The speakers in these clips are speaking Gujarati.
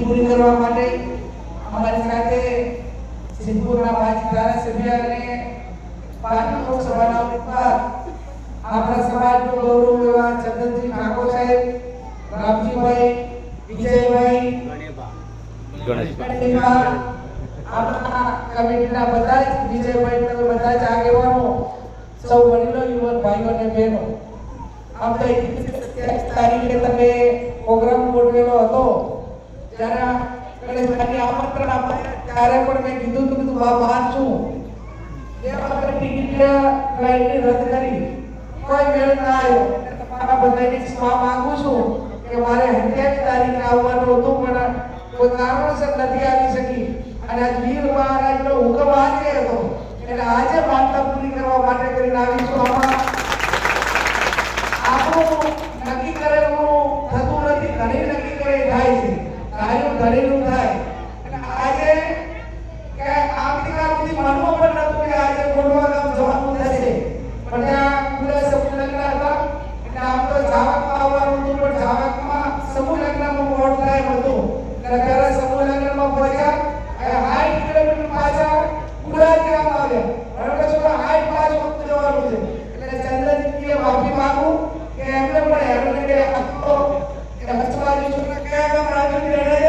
પૂરી કરવા માટે અમારી સાથે સિદ્ધપુરના માજી ધારાસભ્ય અને પાટણ લોકસભાના ઉમેદવાર આપણા સમાજનો ગૌરવ એવા ચંદનજી ઠાકોર સાહેબ, રામજીભાઈ, વિજયભાઈ, ગણેશભાઈ, આપણા કમિટીના બધા જ વિજયભાઈ તમે બધા જ આગેવાનો, સૌ વડીલો, યુવાન ભાઈઓ અને બહેનો, આમ તો 27 તારીખે તમે પ્રોગ્રામ ગોઠવેલો હતો ત્યારે ગણેશભાઈને આમંત્રણ આપ્યા ત્યારે પણ મેં કીધું હતું કે બા બહાર છું એ વખતે ટિકિટ ફ્લાઇટની રદ કરી કોઈ મેળ ના આવ્યો. તમારા બધાને ક્ષમા માંગુ છું કે મારે 27 તારીખે આવવાનું હતું પણ કોઈ કારણોસર નથી આવી શકી અને આજ વીર મહારાજનો હુકમ આજે હતો એટલે આજે માનતા પૂરી કરવા માટે કરીને આવી છું. આમાં આપણું નક્કી કરેલું થતું નથી, ઘણી નક્કી કરે થાય છે, કાર્યો ઘરેલું થાય અને આજે કે આવતીકાલ સુધી મનમાં પણ નતું કે આજે ગોળવા ગામ જવાનું થશે પણ ત્યાં પૂરા સમૂહ લગ્ન હતા એટલે આમ તો જાવકમાં આવવાનું હતું પણ જાવકમાં સમૂહ લગ્નમાં મોડ થાય હતું એટલે ત્યારે સમૂહ લગ્નમાં પહોંચ્યા 60 કિલોમીટર પાછા પૂરા ગામ આવ્યા બરાબર છે. 60 વખત જવાનું છે એટલે ચંદ્રજીને માફી માંગુ કે એમને પણ હેરાન કે આખો કે હસવાજી છોકરા કયા ગામ રાજુની રહે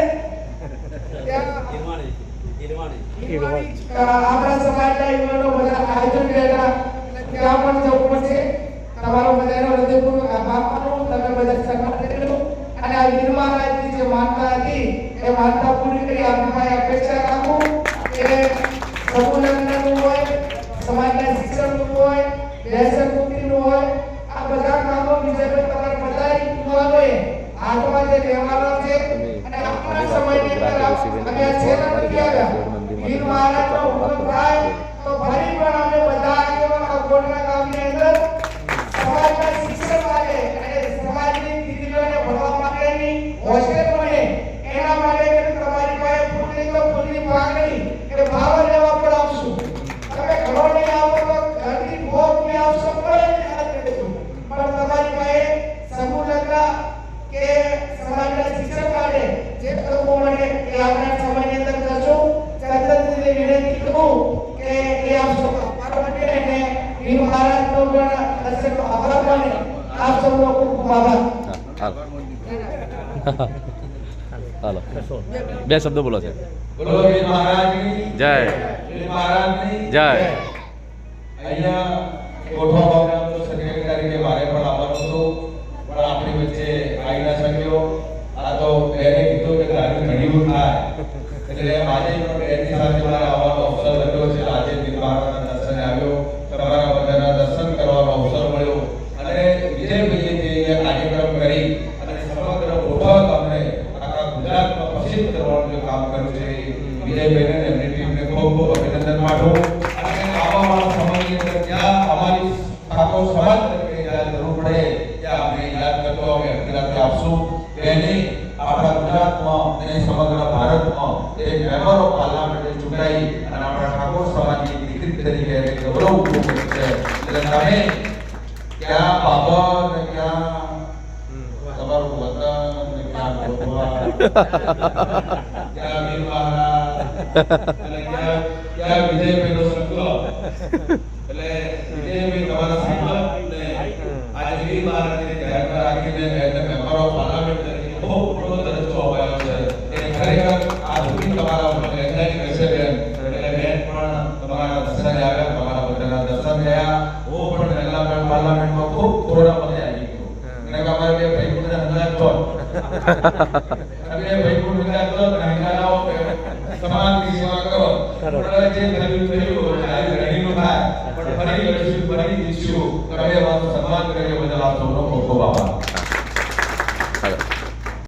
આપણા સમાજના યુવાનો બધા આયોજન કર્યા ત્યાં પણ જવું પડશે. તમારો બધાનો હૃદયપૂર્વક આભાર માનું, તમે બધા સન્માન કરેલું અને આ વીર મહારાજની જે માનતા હતી એ માનતા પૂરી કરી આપની અપેક્ષા રાખું કે સમૂહ લગ્નનું હોય, સમાજના શિક્ષણનું હોય, વ્યસન મુક્તિનું હોય, આ બધા કામો વિજયભાઈ તમારા બધા યુવાનોએ હાથમાં જે લેવાના છે અને આપણા સમયની અંદર અમે છેલ્લા નથી આવ્યા વીર મહારાજનો હુકમ થાય તો ફરી પણ અમે બધા આગેવાનો કોટના ગામની અંદર સમાજના શિક્ષણ માટે અને સમાજની દીકરીઓને ભણવા માટેની હોસ્ટેલ બને એના માટે તમારી પાસે પૂરી તો પૂરી માંગણી કે ભાવ લેવા પણ આવશું. તમે ઘણો નહીં આવો તો ઘરની ભોગ નહીં આવશો પણ તમારી પાસે સમૂહ લગ્ન કે સમાજના શિક્ષણ માટે જે લોકો માટે કે આપણા સમાજની અંદર કરશું ચંદ્રજીને વિનંતી કરું કે એ આપ સૌ આભાર માટે અને વીર મહારાજનો પણ દર્શકનો આભાર માને આપ સૌનો ખૂબ ખૂબ આભાર. હાલો બે શબ્દો બોલો છે. બોલો વીર મહારાજની જય, વીર મહારાજની જય. અહીંયા કોઠવા પ્રોગ્રામનો સેક્રેટરી તરીકે મારે પણ આવવાનું હતું પણ આપણી વચ્ચે આવી ના શક્યો. આ તો બેને કીધું કે તારી ઘણી થાય એટલે આજે પણ બેનની સાથે મારે આવવાનો અવસર મળ્યો છે. આજે વીર મહારાજના દર્શને આવ્યો, તમારા બધાના દર્શન કરવાનો અવસર મળ્યો અને વિજયભાઈએ જે કાર્યક્રમ કરી અને સમગ્ર કોઠવા ગામને આખા ગુજરાતમાં પ્રસિદ્ધ કરવાનું જે કામ કર્યું છે વિજયભાઈને અને એમની ટીમને ખૂબ ખૂબ અભિનંદન પાઠવું અને આવવાવાળા સમયની અંદર જ્યાં અમારી ઠાકોર સમાજ તરીકે જ્યાં જરૂર પડે ત્યાં આપણે યાદ કરતો અમે અભિનંદન આપશું. બેને આપણા ગુજરાતમાં અને સમગ્ર ભારતમાં એક મેમ્બર ઓફ પાર્લામેન્ટ ચૂંટાઈ અને આપણા ઠાકોર સમાજની દીકરી તરીકે ગૌરવ ઉભું કર્યું છે. એટલે તમે ક્યાં બાબર ને ક્યાં તમારું વતન ને ક્યાં ગોતવા ક્યાં વીર મહારાજ અને ક્યાં વિજયભાઈનો સંકલ્પ એટલે વિજયભાઈ તમારા સંકલ્પ ને આજે વીર મહારાજને ધ્યાનમાં રાખીને એમને મેમ્બર ઓફ પાર્લામેન્ટ તરીકે ખૂબ મોટો દરજ્જો અપાયો છે. એ ખરેખર આ ધૂની તમારા વૈજ્ઞાનિક હશે બેન એટલે બેન પણ તમારા દર્શને આવ્યા, તમારા બધાના દર્શન થયા. હું પણ પહેલા પાર્લામેન્ટમાં ખૂબ થોડા મને આવી ગયો અને અમારે બે ભાઈ ગુણને અંદાજ તો અને ભાઈ ગુણ અંદાજ તો અંગારાઓ સમાજની સેવા કરો પણ જે થયું આજે ઘણીનું થાય પણ ફરી લડશું, ફરી જીતશું. તમે અમારું સન્માન કર્યો બદલ આપ સૌનો ખૂબ ખૂબ આભાર.